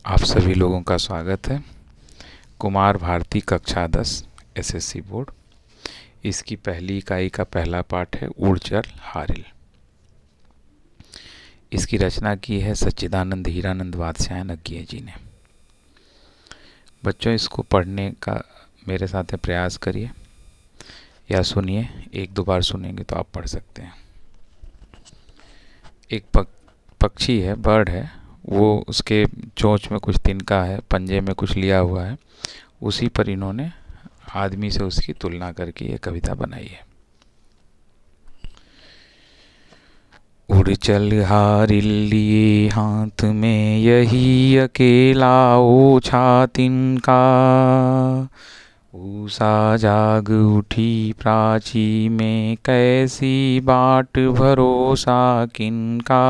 आप सभी लोगों का स्वागत है। कुमार भारती कक्षा 10 एसएससी बोर्ड। इसकी पहली इकाई का पहला पाठ है उड़ चल हारिल। इसकी रचना की है सच्चिदानंद हीरानंद वात्स्यायन अज्ञेय जी ने। बच्चों, इसको पढ़ने का मेरे साथ प्रयास करिए या सुनिए। एक दो बार सुनेंगे तो आप पढ़ सकते हैं। एक पक्षी है, बर्ड है। वो उसके चोंच में कुछ तिनका है, पंजे में कुछ लिया हुआ है। उसी पर इन्होंने आदमी से उसकी तुलना करके ये कविता बनाई है। उड़ चल हारिल लिए हाथ में यही अकेला ओछा तिनका। ऊषा जाग उठी प्राची में कैसी बाट भरोसा किनका।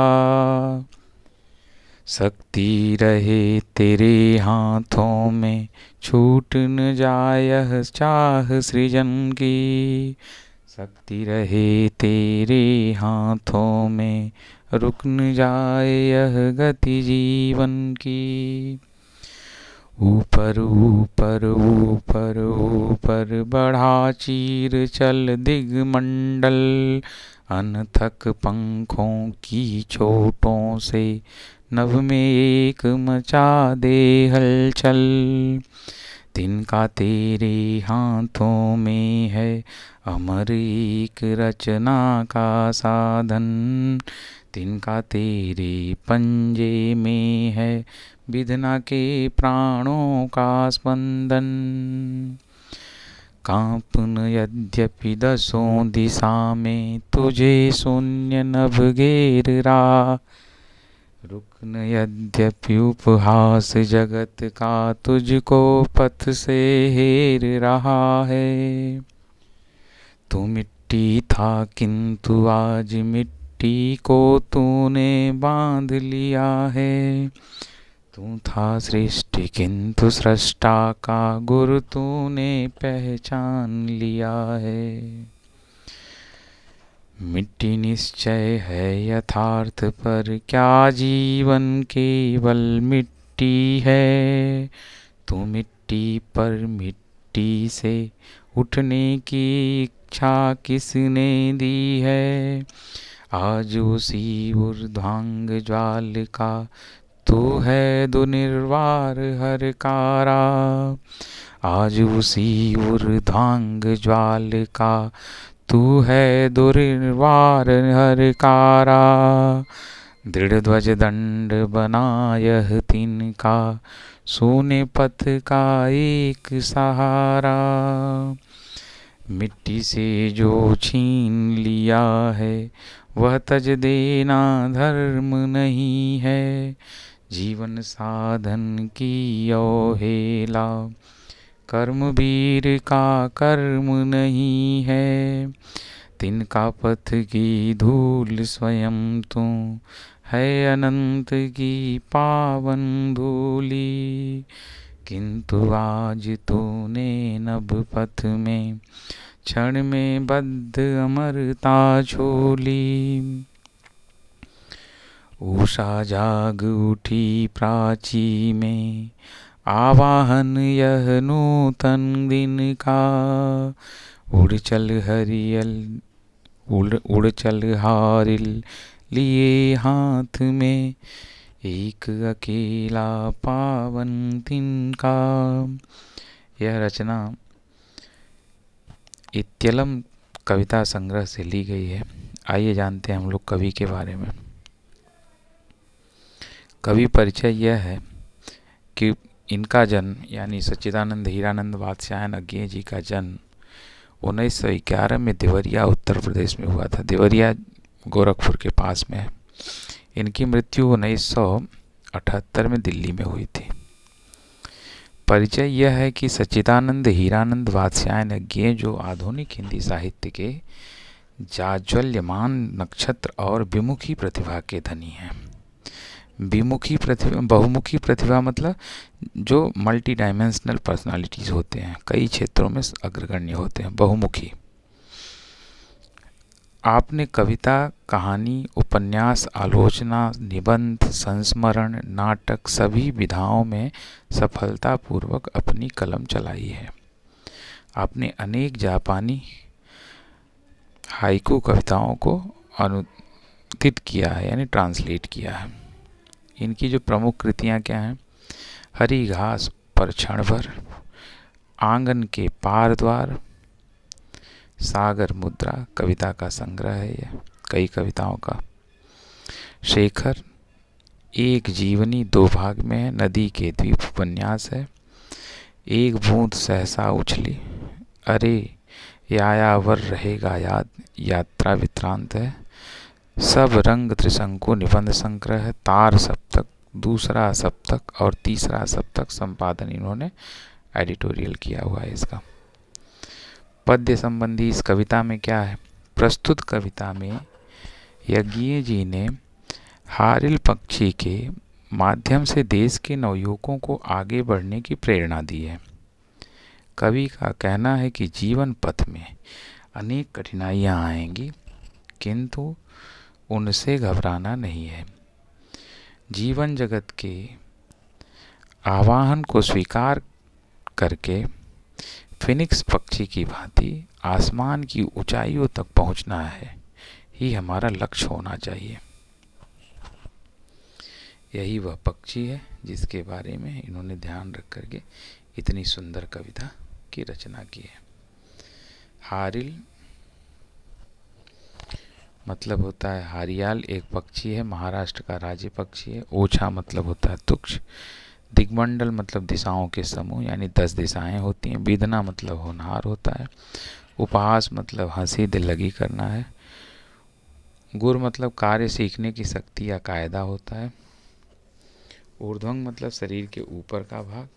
शक्ति रहे तेरे हाथों में छूट न जाए चाह सृजन की। शक्ति रहे तेरे हाथों में रुक न जाए यह गति जीवन की। ऊपर ऊपर ऊपर ऊपर बढ़ा चीर चल दिगमंडल। अनथक पंखों की चोटों से नभ में एक मचा दे हलचल। तिनका तेरे हाथों में है अमर एक रचना का साधन। तिनका तेरे पंजे में है विधना के प्राणों का स्पंदन। कांपन यद्यपि दसों दिशा में तुझे शून्य नभ घेर रहा। रुकन यद्यपि उपहास जगत का तुझको पथ से हेर रहा है। तू मिट्टी था किंतु आज मिट्टी को तूने बांध लिया है। तू था सृष्टि किंतु सृष्टा का गुरु तूने पहचान लिया है। मिट्टी निश्चय है यथार्थ पर क्या जीवन केवल मिट्टी है। तू मिट्टी पर मिट्टी से उठने की इच्छा किसने दी है। आज उसी ऊर्ध्वांग ज्वाल का तू है दुर्निवार हरकारा। आज उसी ऊर्ध्वांग ज्वाल का तू है दुर्निवार हरकारा। दृढ़ ध्वज दंड बना यह तिनका सोने पथ का एक सहारा। मिट्टी से जो छीन लिया है वह तज देना धर्म नहीं है। जीवन साधन की अवहेला कर्म वीर का कर्म नहीं है। तिनका पथ की धूल स्वयं तू है अनंत की पावन धूली। किंतु आज तूने नभ पथ में क्षण में बद्ध अमरता छोली। उषा जाग उठी प्राची में आवाहन यह नूतन दिन का। उड़ चल हरियल उड़ चल हारिल लिए हाथ में एक अकेला पावन तिनका। यह रचना इत्यलम कविता संग्रह से ली गई है। आइए जानते हैं हम लोग कवि के बारे में। कवि परिचय यह है कि इनका जन्म यानी सच्चिदानंद हीरानंद वात्स्यायन अज्ञेय जी का जन्म 1911 में देवरिया उत्तर प्रदेश में हुआ था। देवरिया गोरखपुर के पास में है। इनकी मृत्यु 1978 में दिल्ली में हुई थी। परिचय यह है कि सच्चिदानंद हीरानंद वात्स्यायन अज्ञेय जो आधुनिक हिंदी साहित्य के जाज्वल्यमान नक्षत्र और विमुखी प्रतिभा के धनी हैं। विमुखी प्रतिभा, बहुमुखी प्रतिभा मतलब जो मल्टी डायमेंशनल पर्सनालिटीज होते हैं, कई क्षेत्रों में अग्रगण्य होते हैं। बहुमुखी आपने कविता, कहानी, उपन्यास, आलोचना, निबंध, संस्मरण, नाटक सभी विधाओं में सफलतापूर्वक अपनी कलम चलाई है। आपने अनेक जापानी हाइकू कविताओं को अनुदित किया है, यानी ट्रांसलेट किया है। इनकी जो प्रमुख कृतियाँ क्या हैं? हरी घास पर क्षण भर, आंगन के पार द्वार, सागर मुद्रा कविता का संग्रह है ये कई कविताओं का। शेखर, एक जीवनी दो भाग में है, नदी के द्वीप उपन्यास है। एक बूंद सहसा उछली, अरे यायावर रहेगा याद, यात्रा वृत्तांत है। सब रंग त्रिशंकु निबंध संग्रह है। तार सप्तक, दूसरा सप्तक और तीसरा सप्तक संपादन इन्होंने एडिटोरियल किया हुआ है इसका। पद्य संबंधी इस कविता में क्या है? प्रस्तुत कविता में यज्ञीय जी ने हारिल पक्षी के माध्यम से देश के नवयुवकों को आगे बढ़ने की प्रेरणा दी है। कवि का कहना है कि जीवन पथ में अनेक कठिनाइयां आएंगी, किंतु उनसे घबराना नहीं है। जीवन जगत के आवाहन को स्वीकार करके फिनिक्स पक्षी की भांति आसमान की ऊंचाइयों तक पहुंचना है ही हमारा लक्ष्य होना चाहिए। यही वह पक्षी है जिसके बारे में इन्होंने ध्यान रख करके इतनी सुंदर कविता की रचना की है। हारिल मतलब होता है हारियाल, एक पक्षी है, महाराष्ट्र का राज्य पक्षी है। ओछा मतलब होता है तुक्ष। दिग्मंडल मतलब दिशाओं के समूह, यानी 10 दिशाएं होती हैं। बीदना मतलब होनहार होता है। उपहास मतलब हंसी दिल लगी करना है। गुर मतलब कार्य सीखने की शक्ति या कायदा होता है। ऊर्ध्वंग मतलब शरीर के ऊपर का भाग।